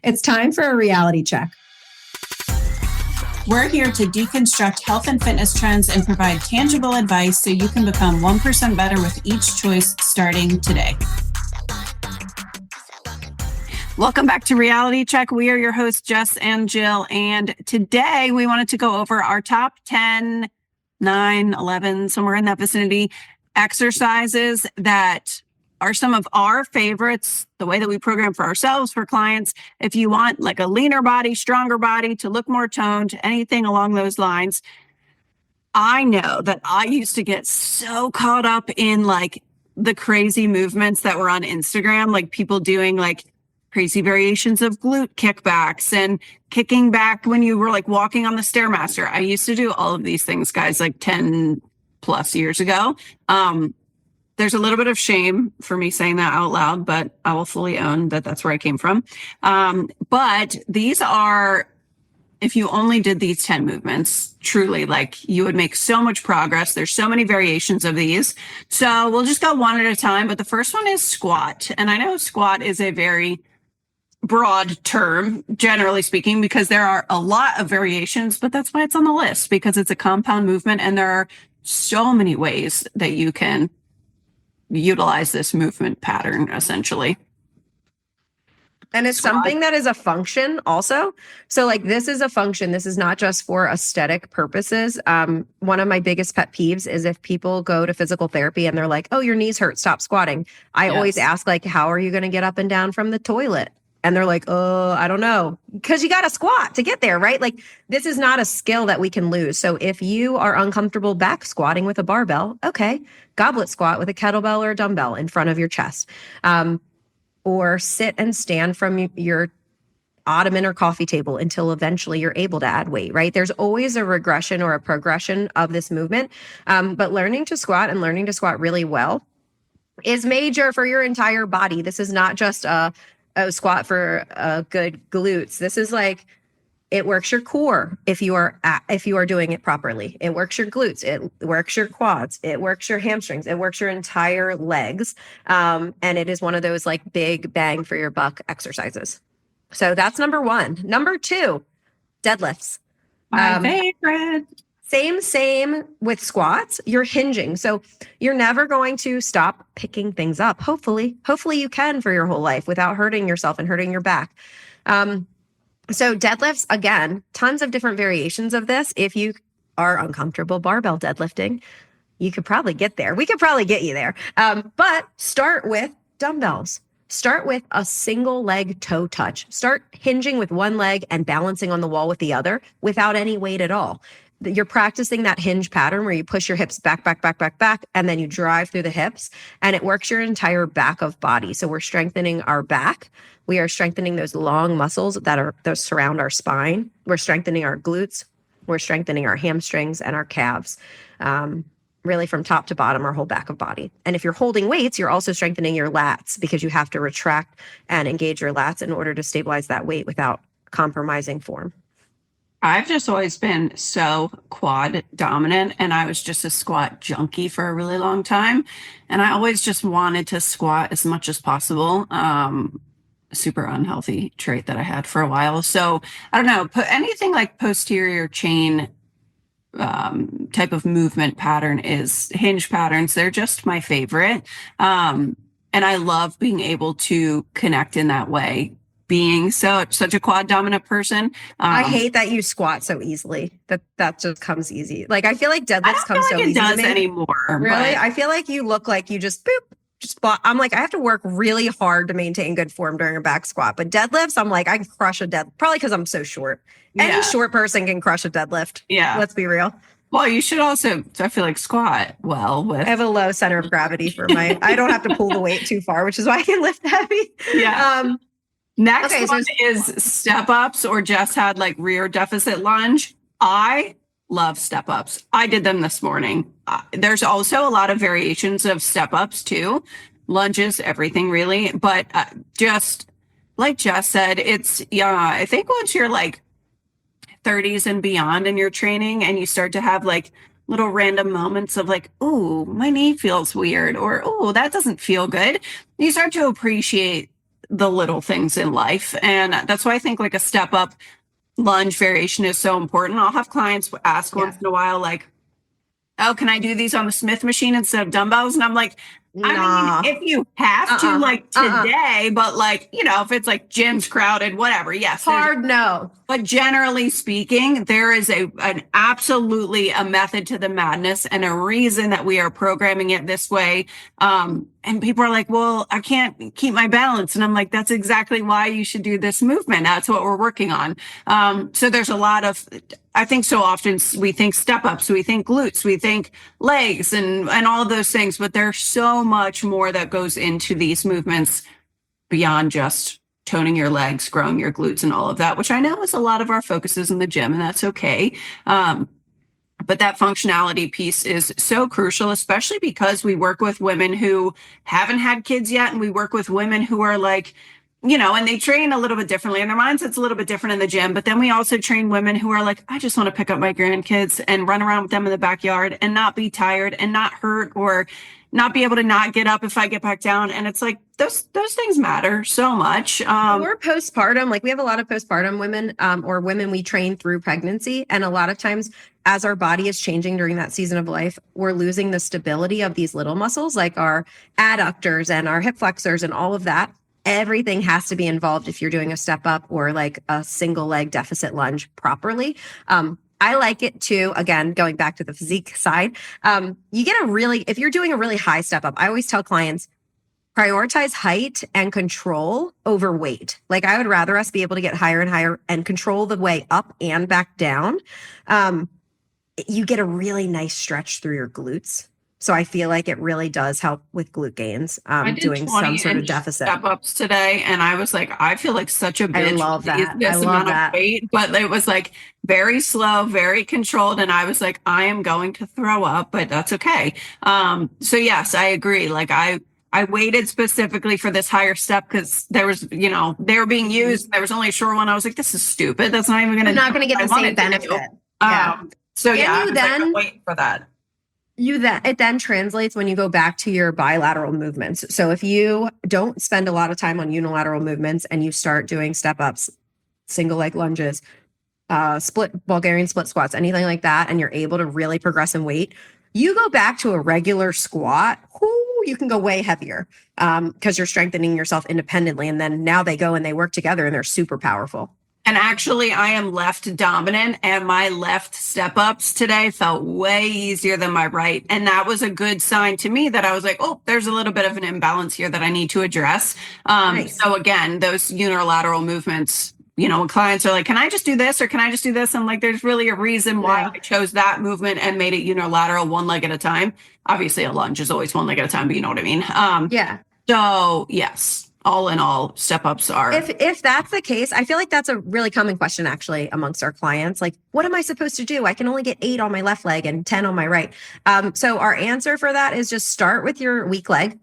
It's time for a reality check. We're here to deconstruct health and fitness trends and provide tangible advice so you can become 1% better with each choice starting today. Welcome back to Reality Check. We are your hosts, Jess and Jill. And today we wanted to go over our top 10, 9, 11, somewhere in that vicinity, exercises that are some of our favorites, the way that we program for ourselves, for clients. If you want like a leaner body, stronger body, to look more toned, anything along those lines. I know that I used to get so caught up in like the crazy movements that were on Instagram, like people doing like crazy variations of glute kickbacks and kicking back when you were like walking on the Stairmaster. I used to do all of these things, guys, like 10 plus years ago. There's a little bit of shame for me saying that out loud, but I will fully own that that's where I came from. But these are, if you only did these 10 movements, truly, like you would make so much progress. There's so many variations of these. So we'll just go one at a time. But the first one is squat. And I know squat is a very broad term, generally speaking, because there are a lot of variations, but that's why it's on the list, because it's a compound movement and there are so many ways that you can utilize this movement pattern essentially. And it's something that is a function also. So like this is a function. This is not just for aesthetic purposes. One of my biggest pet peeves is if people go to physical therapy and they're like, oh, your knees hurt, stop squatting. I always ask like, how are you going to get up and down from the toilet? And they're like, oh, I don't know. Because you got to squat to get there, right? Like this is not a skill that we can lose. So if you are uncomfortable back squatting with a barbell, okay, goblet squat with a kettlebell or a dumbbell in front of your chest. Or sit and stand from your ottoman or coffee table until eventually you're able to add weight, right? There's always a regression or a progression of this movement. But learning to squat and learning to squat really well is major for your entire body. This is not just a squat for good glutes. This is like, it works your core if you are doing it properly. It works your glutes. It works your quads. It works your hamstrings. It works your entire legs. And it is one of those like big bang for your buck exercises. So that's number one. Number two, deadlifts. My favorite. Same with squats. You're hinging. So you're never going to stop picking things up. Hopefully you can for your whole life without hurting yourself and hurting your back. So deadlifts, again, tons of different variations of this. If you are uncomfortable barbell deadlifting, you could probably get there. We could probably get you there. But start with dumbbells. Start with a single leg toe touch. Start hinging with one leg and balancing on the wall with the other without any weight at all. You're practicing that hinge pattern where you push your hips back, and then you drive through the hips, and it works your entire back of body. So we're strengthening our back. We are strengthening those long muscles that surround our spine. We're strengthening our glutes. We're strengthening our hamstrings and our calves. Really from top to bottom, our whole back of body. And if you're holding weights, you're also strengthening your lats because you have to retract and engage your lats in order to stabilize that weight without compromising form. I've just always been so quad dominant, and I was just a squat junkie for a really long time. And I always just wanted to squat as much as possible. Super unhealthy trait that I had for a while. So I don't know, put anything like posterior chain type of movement pattern is hinge patterns. They're just my favorite. And I love being able to connect in that way. Being such a quad dominant person. I hate that you squat so easily. That just comes easy. Like I feel like deadlifts come so easy. It does anymore. Really? I feel like you look like you just spot. I'm like, I have to work really hard to maintain good form during a back squat. But deadlifts, I'm like, I can crush a probably because I'm so short. Any short person can crush a deadlift. Yeah. Let's be real. Well, you should also, I feel like, squat well with. I have a low center of gravity for I don't have to pull the weight too far, which is why I can lift heavy. Yeah. Next one is step ups, or Jess had like rear deficit lunge. I love step ups. I did them this morning. There's also a lot of variations of step ups too. Lunges, everything really. But just like Jess said, I think once you're like 30s and beyond in your training and you start to have like little random moments of like, ooh, my knee feels weird, or ooh, that doesn't feel good. You start to appreciate the little things in life. And that's why I think like a step up lunge variation is so important. I'll have clients ask once in a while, like, oh, can I do these on the Smith machine instead of dumbbells? And I'm like, I mean, if you have to, like today, but like, you know, if it's like gym's crowded, whatever, yes. Hard no. But generally speaking, there is an absolutely a method to the madness and a reason that we are programming it this way. And people are like, well, I can't keep my balance. And I'm like, that's exactly why you should do this movement. That's what we're working on. So there's a lot of, I think so often we think step ups, we think glutes, we think legs and all of those things, but there's so much more that goes into these movements beyond just toning your legs, growing your glutes and all of that, which I know is a lot of our focuses in the gym, and that's okay. But that functionality piece is so crucial, especially because we work with women who haven't had kids yet. And we work with women who are like, you know, and they train a little bit differently and their mindset's a little bit different in the gym. But then we also train women who are like, I just want to pick up my grandkids and run around with them in the backyard and not be tired and not hurt or not be able to not get up if I get back down. And it's like, those things matter so much. We're postpartum, like we have a lot of postpartum women or women we train through pregnancy. And a lot of times as our body is changing during that season of life, we're losing the stability of these little muscles like our adductors and our hip flexors and all of that. Everything has to be involved if you're doing a step up or like a single leg deficit lunge properly. I like it too. Again, going back to the physique side, you get if you're doing a really high step up, I always tell clients, prioritize height and control over weight. Like I would rather us be able to get higher and higher and control the way up and back down. You get a really nice stretch through your glutes. So I feel like it really does help with glute gains, doing some sort of deficit. Step ups today. And I was like, I feel like such a bitch. I love that. This amount of weight, but it was like very slow, very controlled. And I was like, I am going to throw up, but that's okay. So yes, I agree. Like I waited specifically for this higher step because there was, you know, they were being used. There was only a short one. I was like, this is stupid. That's not even going to get the same benefit. So yeah, I was then, like, I'm waiting for that. It then translates when you go back to your bilateral movements. So if you don't spend a lot of time on unilateral movements and you start doing step ups, single leg lunges, split Bulgarian split squats, anything like that, and you're able to really progress in weight, you go back to a regular squat, you can go way heavier because you're strengthening yourself independently. And then now they go and they work together and they're super powerful. And actually, I am left dominant, and my left step ups today felt way easier than my right. And that was a good sign to me that I was like, oh, there's a little bit of an imbalance here that I need to address. Nice. So again, those unilateral movements, you know, when clients are like, can I just do this or can I just do this? I'm like, there's really a reason why I chose that movement and made it unilateral, one leg at a time. Obviously, a lunge is always one leg at a time, but you know what I mean? So yes. All in all, step ups are. If that's the case, I feel like that's a really common question actually amongst our clients. Like, what am I supposed to do? I can only get 8 on my left leg and 10 on my right. So our answer for that is just start with your weak leg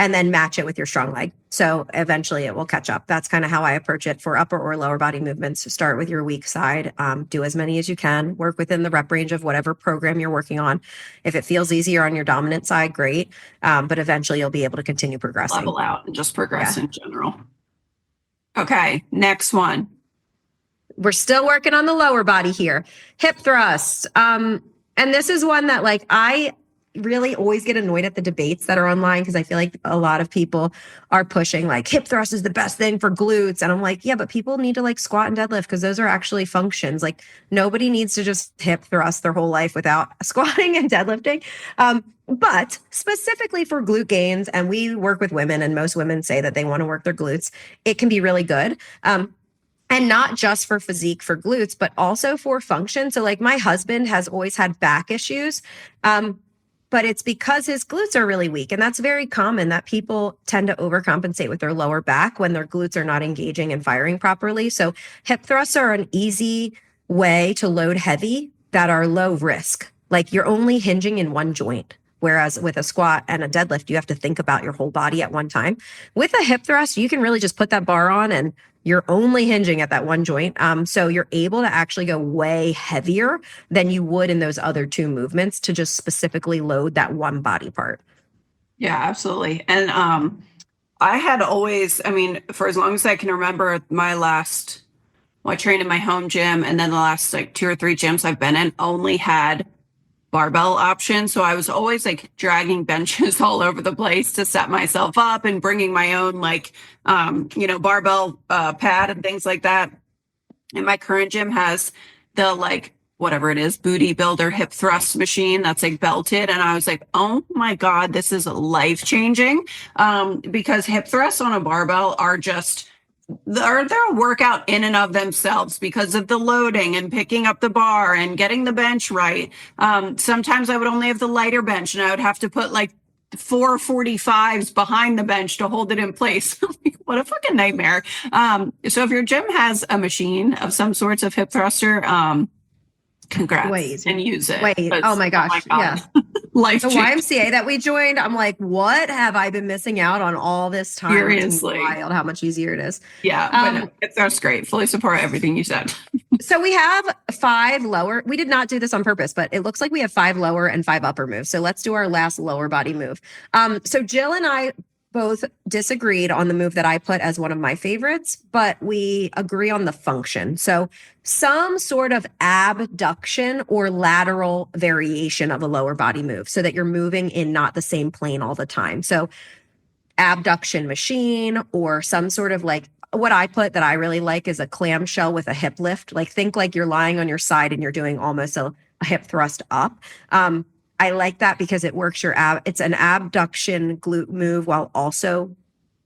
and then match it with your strong leg. So eventually it will catch up. That's kind of how I approach it for upper or lower body movements. Start with your weak side, do as many as you can, work within the rep range of whatever program you're working on. If it feels easier on your dominant side, great. But eventually you'll be able to continue progressing. Level out and just progress in general. Okay, next one. We're still working on the lower body here. Hip thrusts. And this is one that like I really always get annoyed at the debates that are online because I feel like a lot of people are pushing like hip thrust is the best thing for glutes. And I'm like, yeah, but people need to like squat and deadlift because those are actually functions. Like nobody needs to just hip thrust their whole life without squatting and deadlifting. But specifically for glute gains, and we work with women and most women say that they want to work their glutes, it can be really good. And not just for physique for glutes, but also for function. So like my husband has always had back issues. But it's because his glutes are really weak. And that's very common that people tend to overcompensate with their lower back when their glutes are not engaging and firing properly. So hip thrusts are an easy way to load heavy that are low risk. Like you're only hinging in one joint. Whereas with a squat and a deadlift, you have to think about your whole body at one time. With a hip thrust, you can really just put that bar on and you're only hinging at that one joint. So you're able to actually go way heavier than you would in those other two movements to just specifically load that one body part. Yeah, absolutely. And I had always, I mean, for as long as I can remember, I trained in my home gym, and then the last like 2 or 3 gyms I've been in only had barbell options. So I was always like dragging benches all over the place to set myself up and bringing my own like, barbell pad and things like that. And my current gym has the like, whatever it is, booty builder hip thrust machine that's like belted. And I was like, oh my God, this is life changing. Because hip thrusts on a barbell are just, they're a workout in and of themselves because of the loading and picking up the bar and getting the bench right. Sometimes I would only have the lighter bench and I would have to put like 445s behind the bench to hold it in place. What a fucking nightmare. So if your gym has a machine of some sorts of hip thruster, congrats and use it. Oh my gosh. Yeah. Life the YMCA that we joined, I'm like, what have I been missing out on all this time? Seriously. It's wild how much easier it is. Yeah, but that's great. Fully support everything you said. So we have 5 lower. We did not do this on purpose, but it looks like we have 5 lower and 5 upper moves. So let's do our last lower body move. So Jill and I both disagreed on the move that I put as one of my favorites, but we agree on the function. So some sort of abduction or lateral variation of a lower body move so that you're moving in not the same plane all the time. So abduction machine or some sort of like what I put that I really like is a clamshell with a hip lift. Like think like you're lying on your side and you're doing almost a hip thrust up. I like that because it works it's an abduction glute move while also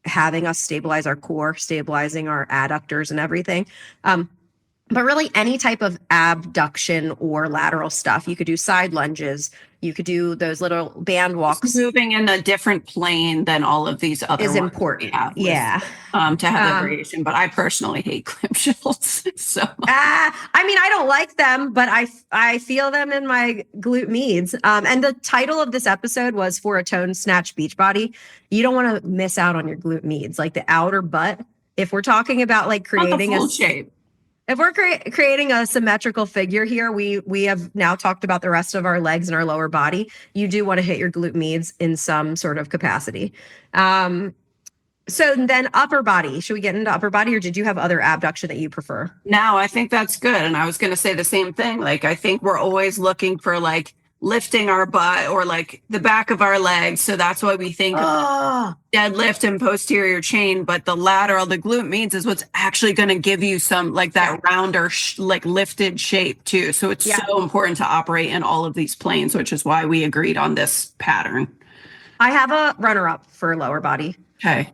having us stabilize our core, stabilizing our adductors and everything. But really any type of abduction or lateral stuff. You could do side lunges. You could do those little band walks. Just moving in a different plane than all of these other is important. Yeah. To have the variation. But I personally hate clamshells. So I mean, I don't like them, but I feel them in my glute meads. And the title of this episode was For a Toned Snatched Beach Body. You don't want to miss out on your glute meads, like the outer butt. If we're talking about like creating a shape. If we're creating a symmetrical figure here, we have now talked about the rest of our legs and our lower body. You do want to hit your glute meads in some sort of capacity. So then upper body, should we get into upper body or did you have other abduction that you prefer? No, I think that's good. And I was going to say the same thing. Like, I think we're always looking for like lifting our butt or like the back of our legs. So that's why we think of deadlift and posterior chain, but the lateral, the glute means is what's actually going to give you some like that rounder, like lifted shape too. So it's so important to operate in all of these planes, which is why we agreed on this pattern. I have a runner up for lower body. Okay.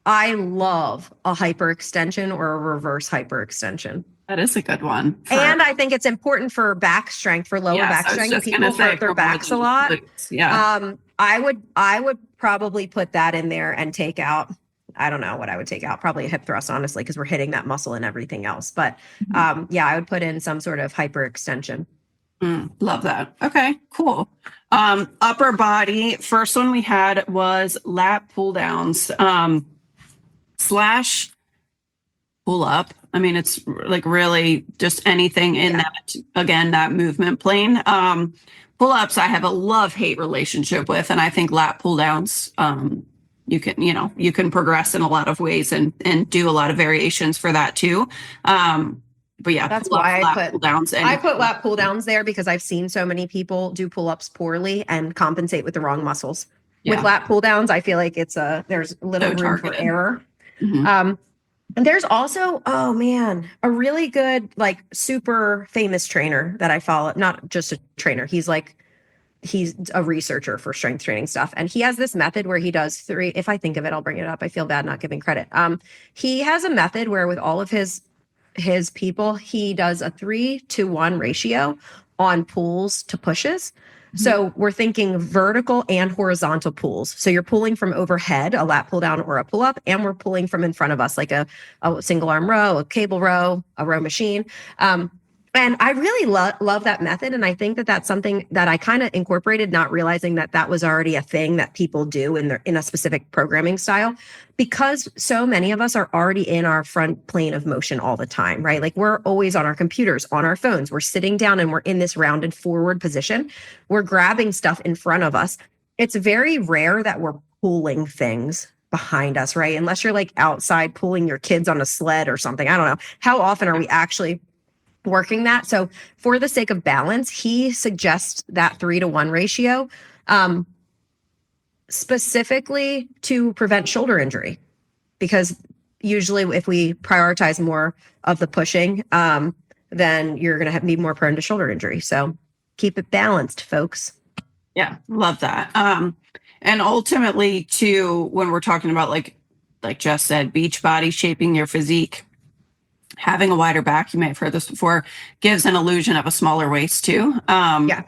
I love a hyperextension or a reverse hyperextension. That is a good one. And I think it's important for back strength, for lower back strength. People hurt their backs a lot. Yeah. I would probably put that in there and take out, I don't know what I would take out, probably a hip thrust, honestly, because we're hitting that muscle and everything else. But I would put in some sort of hyperextension. Love that. Okay, cool. Upper body, first one we had was lat pull downs. Slash pull up. I mean, it's like really just anything in that, again, that movement plane. Pull ups, I have a love-hate relationship with, and I think lat pull downs, you can progress in a lot of ways and do a lot of variations for that too. But yeah, that's why I put downs. I put lat pull downs there because I've seen so many people do pull ups poorly and compensate with the wrong muscles. With lat pull downs, I feel like there's little room for error. And there's also, a really good, like super famous trainer that I follow, not just a trainer. He's a researcher for strength training stuff. And he has this method where he does 3, if I think of it, I'll bring it up. I feel bad not giving credit. He has a method where with all of his people, he does a 3-to-1 ratio on pulls to pushes. So we're thinking vertical and horizontal pulls. So you're pulling from overhead, a lat pull down or a pull up, and we're pulling from in front of us, like a single arm row, a cable row, a row machine. And I really love that method. And I think that that's something that I kind of incorporated, not realizing that that was already a thing that people do in a specific programming style, because so many of us are already in our front plane of motion all the time, right? Like we're always on our computers, on our phones, we're sitting down and we're in this rounded forward position. We're grabbing stuff in front of us. It's very rare that we're pulling things behind us, right? Unless you're like outside pulling your kids on a sled or something. I don't know. How often are we actually working that? So for the sake of balance, he suggests that 3-to-1 ratio, specifically to prevent shoulder injury, because usually if we prioritize more of the pushing, then you're going to be more prone to shoulder injury. So keep it balanced, folks. Yeah, love that. And ultimately, too, when we're talking about like Jess said, beach body shaping your physique, having a wider back, you may have heard this before, gives an illusion of a smaller waist too. Yeah.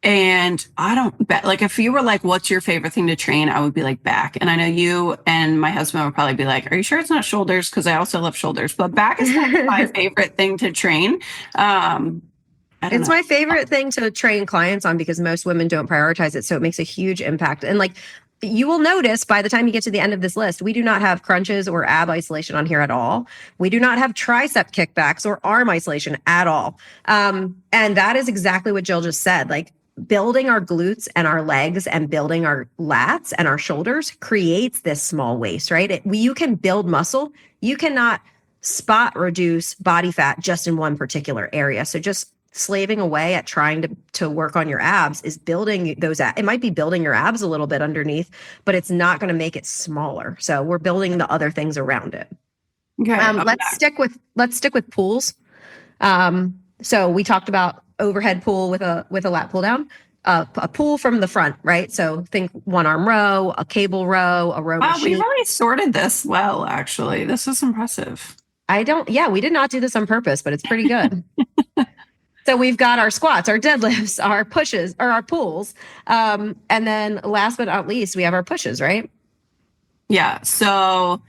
And I don't bet, like, if you were like, what's your favorite thing to train? I would be like back. And I know you and my husband would probably be like, are you sure it's not shoulders? Because I also love shoulders, but back is my favorite thing to train. It's my favorite thing to train clients on because most women don't prioritize it. So it makes a huge impact. And like, you will notice by the time you get to the end of this list, we do not have crunches or ab isolation on here at all. We do not have tricep kickbacks or arm isolation at all. And that is exactly what Jill just said. Like, building our glutes and our legs and building our lats and our shoulders creates this small waist, right? You can build muscle. You cannot spot reduce body fat just in one particular area. So just slaving away at trying to work on your abs is building those. It might be building your abs a little bit underneath, but it's not going to make it smaller. So we're building the other things around it. Okay. Let's stick with pulls. So we talked about overhead pull with a lat pull down, a pull from the front, right? So think one arm row, a cable row, a row machine. We really sorted this well, actually. This was impressive. We did not do this on purpose, but it's pretty good. So we've got our squats, our deadlifts, our pushes, or our pulls. And then last but not least, we have our pushes, right? Yeah. So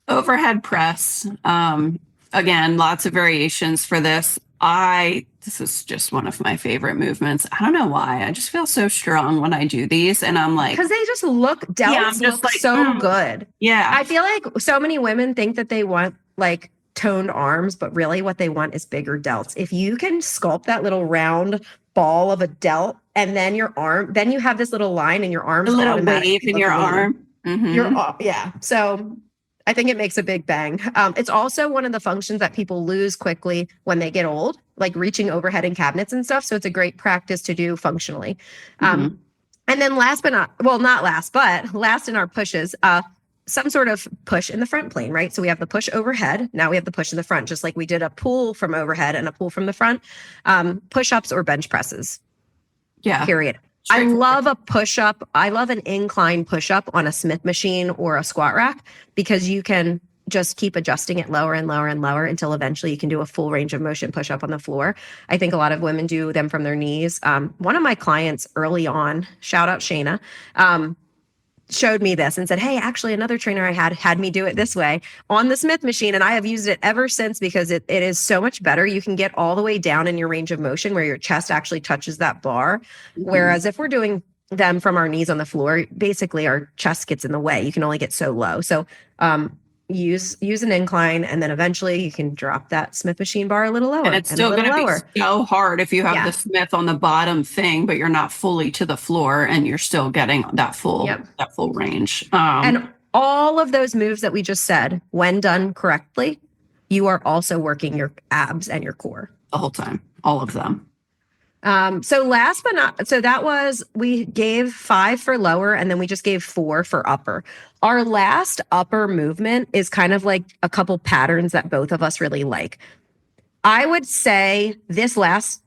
overhead press, again, lots of variations for this. This is just one of my favorite movements. I don't know why. I just feel so strong when I do these. And I'm like, because they just look like, so good. Yeah. I feel like so many women think that they want like toned arms, but really what they want is bigger delts. If you can sculpt that little round ball of a delt and then your arm, then you have this little line in your arms. A little wave in your arm. Mm-hmm. So I think it makes a big bang. It's also one of the functions that people lose quickly when they get old, like reaching overhead in cabinets and stuff. So it's a great practice to do functionally. And then last in our pushes, some sort of push in the front plane, right? So we have the push overhead. Now we have the push in the front, just like we did a pull from overhead and a pull from the front. Push-ups or bench presses. Yeah. Period. I love a push-up. I love an incline push-up on a Smith machine or a squat rack because you can just keep adjusting it lower and lower and lower until eventually you can do a full range of motion push-up on the floor. I think a lot of women do them from their knees. One of my clients early on, shout out Shayna, showed me this and said, hey, actually another trainer I had me do it this way on the Smith machine. And I have used it ever since because it is so much better. You can get all the way down in your range of motion where your chest actually touches that bar. Whereas if we're doing them from our knees on the floor, basically our chest gets in the way. You can only get so low. So use an incline, and then eventually you can drop that Smith machine bar a little lower. And it's still going to be so hard if you have the Smith on the bottom thing, but you're not fully to the floor and you're still getting that full range. And all of those moves that we just said, when done correctly, you are also working your abs and your core the whole time, all of them. We gave 5 for lower, and then we just gave 4 for upper. Our last upper movement is kind of like a couple patterns that both of us really like. I would say this last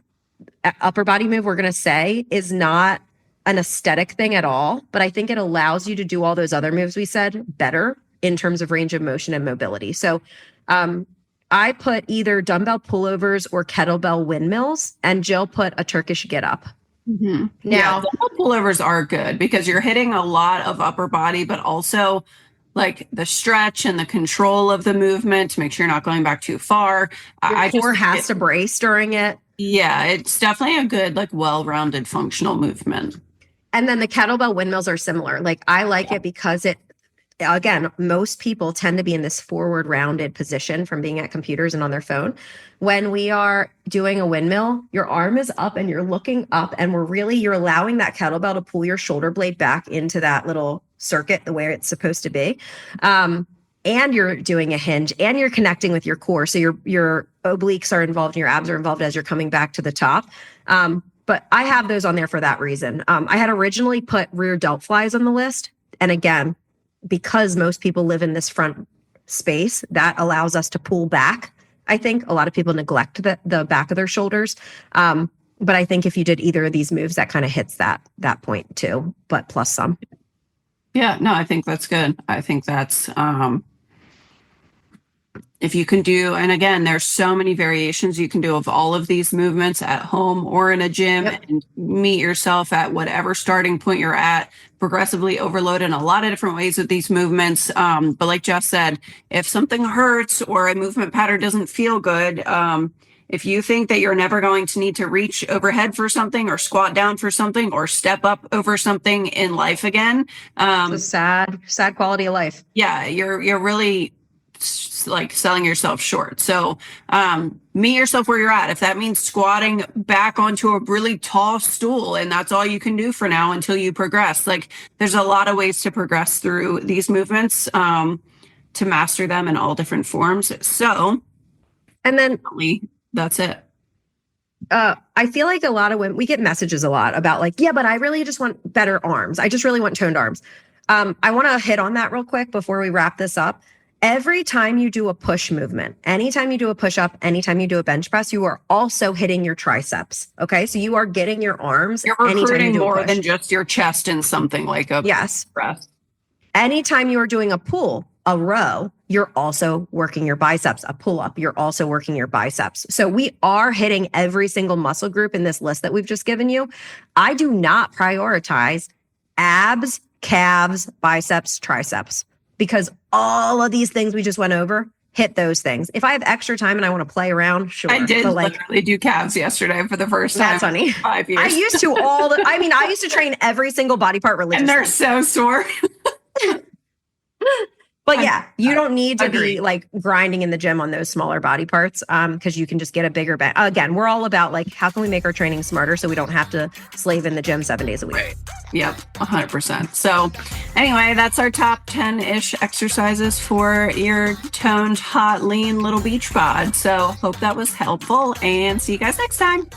upper body move we're going to say is not an aesthetic thing at all, but I think it allows you to do all those other moves we said better in terms of range of motion and mobility. So, I put either dumbbell pullovers or kettlebell windmills, and Jill put a Turkish get up. Now, dumbbell pullovers are good because you're hitting a lot of upper body, but also like the stretch and the control of the movement to make sure you're not going back too far. Your core has to brace during it. Yeah, it's definitely a good, like, well-rounded functional movement. And then the kettlebell windmills are similar. Like, I like it because again, most people tend to be in this forward rounded position from being at computers and on their phone. When we are doing a windmill, your arm is up and you're looking up, and you're allowing that kettlebell to pull your shoulder blade back into that little circuit the way it's supposed to be. And you're doing a hinge and you're connecting with your core. So your obliques are involved and your abs are involved as you're coming back to the top. But I have those on there for that reason. I had originally put rear delt flies on the list. And again, because most people live in this front space, that allows us to pull back. I think a lot of people neglect the back of their shoulders. But I think if you did either of these moves, that kind of hits that point too, but plus some. Yeah, no, I think that's good. I think that's, if you can do, and again, there's so many variations you can do of all of these movements at home or in a gym, and meet yourself at whatever starting point you're at, progressively overload in a lot of different ways with these movements. But like Jeff said, if something hurts or a movement pattern doesn't feel good, if you think that you're never going to need to reach overhead for something or squat down for something or step up over something in life again, it's a sad quality of life. Yeah, you're really like selling yourself short. So meet yourself where you're at. If that means squatting back onto a really tall stool and that's all you can do for now until you progress, like there's a lot of ways to progress through these movements to master them in all different forms. So, and then that's it. I feel like a lot of women, we get messages a lot about like, yeah, but I really just want better arms. I just really want toned arms. I want to hit on that real quick before we wrap this up. Every time you do a push movement, anytime you do a push up, anytime you do a bench press, you are also hitting your triceps. Okay. So you are getting your arms. You're recruiting more than just your chest in something like a press. Anytime you are doing a pull, a row, you're also working your biceps. A pull up, you're also working your biceps. So we are hitting every single muscle group in this list that we've just given you. I do not prioritize abs, calves, biceps, triceps, because all of these things we just went over hit those things. If I have extra time and I want to play around, sure. I did literally do calves yesterday for the first time. That's funny. 5 years. I used to I used to train every single body part religiously. And they're so sore. But yeah, you don't need to be like grinding in the gym on those smaller body parts because you can just get a bigger bang. Again, we're all about like, how can we make our training smarter so we don't have to slave in the gym 7 days a week? Right. Yep, 100%. So anyway, that's our top 10-ish exercises for your toned, hot, lean little beach bod. So hope that was helpful and see you guys next time.